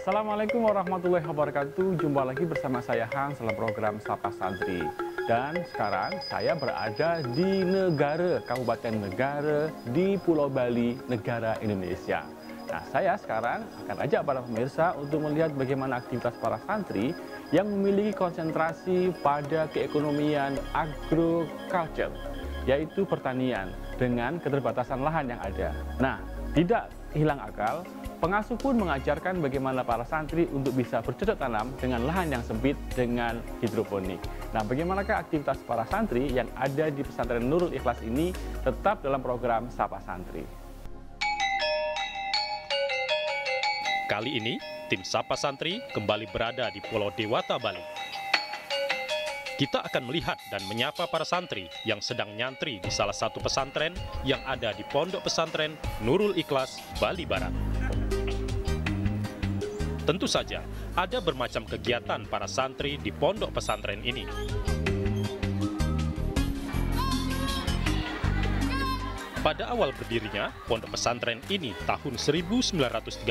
Assalamualaikum warahmatullahi wabarakatuh. Jumpa lagi bersama saya Hans dalam program Sapa Santri. Dan sekarang saya berada di Kabupaten Negara di Pulau Bali, negara Indonesia. Nah, saya sekarang akan ajak para pemirsa untuk melihat bagaimana aktivitas para santri yang memiliki konsentrasi pada keekonomian agroculture, yaitu pertanian dengan keterbatasan lahan yang ada. Nah, tidak hilang akal, pengasuh pun mengajarkan bagaimana para santri untuk bisa bercocok tanam dengan lahan yang sempit dengan hidroponik. Nah, bagaimanakah aktivitas para santri yang ada di pesantren Nurul Ikhlas ini tetap dalam program Sapa Santri. Kali ini, tim Sapa Santri kembali berada di Pulau Dewata, Bali. Kita akan melihat dan menyapa para santri yang sedang nyantri di salah satu pesantren yang ada di Pondok Pesantren Nurul Ikhlas, Bali Barat. Tentu saja, ada bermacam kegiatan para santri di pondok pesantren ini. Pada awal berdirinya, pondok pesantren ini tahun 1930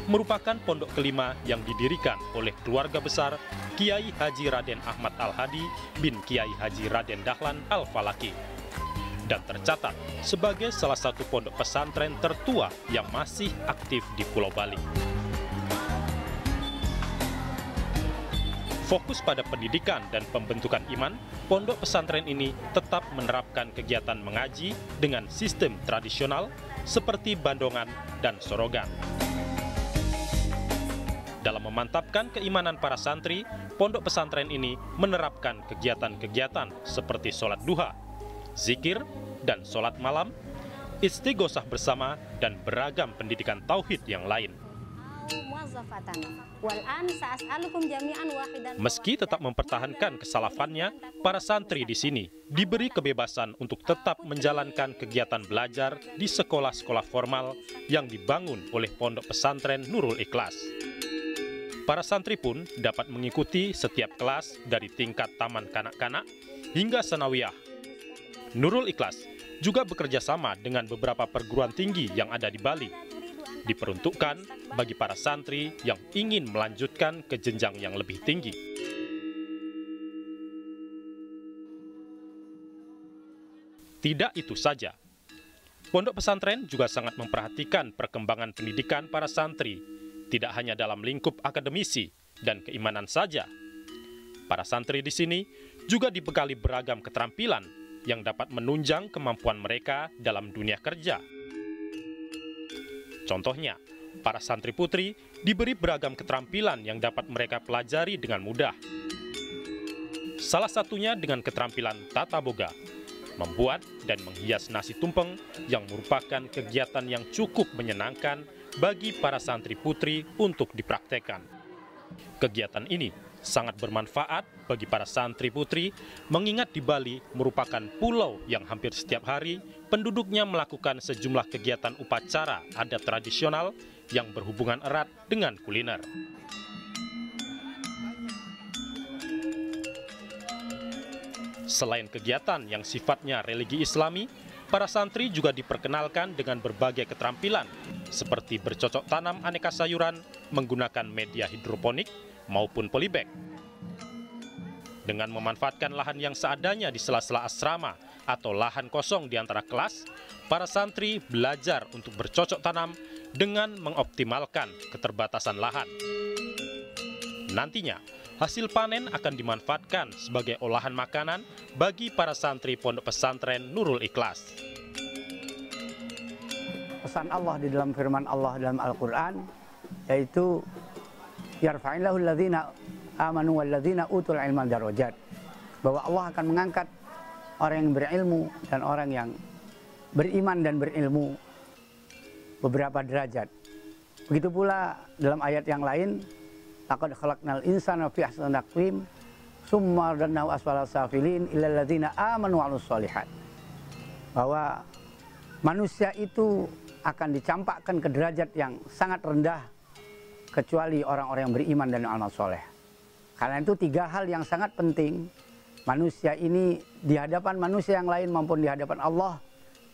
merupakan pondok kelima yang didirikan oleh keluarga besar Kiai Haji Raden Ahmad Al-Hadi bin Kiai Haji Raden Dahlan Al-Falaki. Dan tercatat sebagai salah satu pondok pesantren tertua yang masih aktif di Pulau Bali. Fokus pada pendidikan dan pembentukan iman, pondok pesantren ini tetap menerapkan kegiatan mengaji dengan sistem tradisional seperti bandongan dan sorogan. Dalam memantapkan keimanan para santri, pondok pesantren ini menerapkan kegiatan-kegiatan seperti sholat duha, zikir, dan sholat malam, istighosah bersama, dan beragam pendidikan tauhid yang lain. Meski tetap mempertahankan kesalafannya, para santri di sini diberi kebebasan untuk tetap menjalankan kegiatan belajar di sekolah-sekolah formal yang dibangun oleh Pondok Pesantren Nurul Ikhlas. Para santri pun dapat mengikuti setiap kelas dari tingkat taman kanak-kanak hingga sanawiyah. Nurul Ikhlas juga bekerja sama dengan beberapa perguruan tinggi yang ada di Bali, diperuntukkan bagi para santri yang ingin melanjutkan ke jenjang yang lebih tinggi. Tidak itu saja, pondok pesantren juga sangat memperhatikan perkembangan pendidikan para santri, tidak hanya dalam lingkup akademisi dan keimanan saja. Para santri di sini juga dibekali beragam keterampilan yang dapat menunjang kemampuan mereka dalam dunia kerja. Contohnya, para santri putri diberi beragam keterampilan yang dapat mereka pelajari dengan mudah. Salah satunya dengan keterampilan tata boga, membuat dan menghias nasi tumpeng yang merupakan kegiatan yang cukup menyenangkan bagi para santri putri untuk dipraktekkan. Kegiatan ini sangat bermanfaat bagi para santri putri, mengingat di Bali merupakan pulau yang hampir setiap hari penduduknya melakukan sejumlah kegiatan upacara adat tradisional yang berhubungan erat dengan kuliner. Selain kegiatan yang sifatnya religi Islami, para santri juga diperkenalkan dengan berbagai keterampilan seperti bercocok tanam aneka sayuran menggunakan media hidroponik maupun polybag. Dengan memanfaatkan lahan yang seadanya di sela-sela asrama atau lahan kosong di antara kelas, para santri belajar untuk bercocok tanam dengan mengoptimalkan keterbatasan lahan. Nantinya, hasil panen akan dimanfaatkan sebagai olahan makanan bagi para santri Pondok Pesantren Nurul Ikhlas. Pesan Allah di dalam firman Allah dalam Al-Quran, yaitu yarfa'illahu alladhina amanu walladzina utul ilma darajat, bahwa Allah akan mengangkat orang yang berilmu dan orang yang beriman dan berilmu beberapa derajat. Begitu pula dalam ayat yang lain, laqad khalaqnal insana fi ahsani taqwim tsumma radadnahu asfala safilin illal ladzina amanu wa 'amilus sholihat, bahwa manusia itu akan dicampakkan ke derajat yang sangat rendah kecuali orang-orang yang beriman dan amal soleh. Karena itu tiga hal yang sangat penting. Manusia ini di hadapan manusia yang lain maupun di hadapan Allah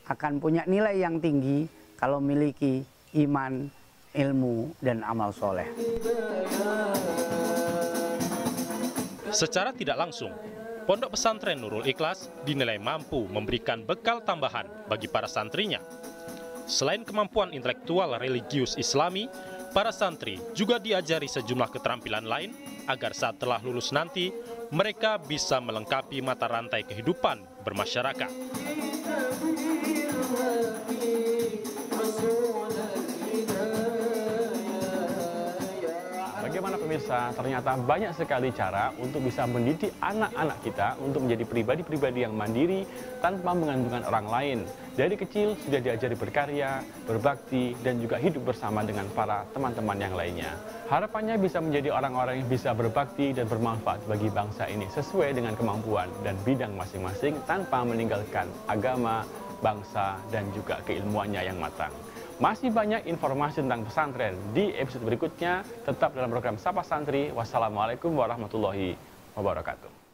akan punya nilai yang tinggi kalau memiliki iman, ilmu dan amal soleh. Secara tidak langsung, Pondok Pesantren Nurul Ikhlas dinilai mampu memberikan bekal tambahan bagi para santrinya. Selain kemampuan intelektual religius Islami, para santri juga diajari sejumlah keterampilan lain agar saat telah lulus nanti, mereka bisa melengkapi mata rantai kehidupan bermasyarakat. Bagaimana pemirsa, ternyata banyak sekali cara untuk bisa mendidik anak-anak kita untuk menjadi pribadi-pribadi yang mandiri tanpa menggantungkan orang lain. Dari kecil sudah diajari berkarya, berbakti, dan juga hidup bersama dengan para teman-teman yang lainnya. Harapannya bisa menjadi orang-orang yang bisa berbakti dan bermanfaat bagi bangsa ini sesuai dengan kemampuan dan bidang masing-masing tanpa meninggalkan agama, bangsa, dan juga keilmuannya yang matang. Masih banyak informasi tentang pesantren di episode berikutnya. Tetap dalam program Sapa Santri. Wassalamualaikum warahmatullahi wabarakatuh.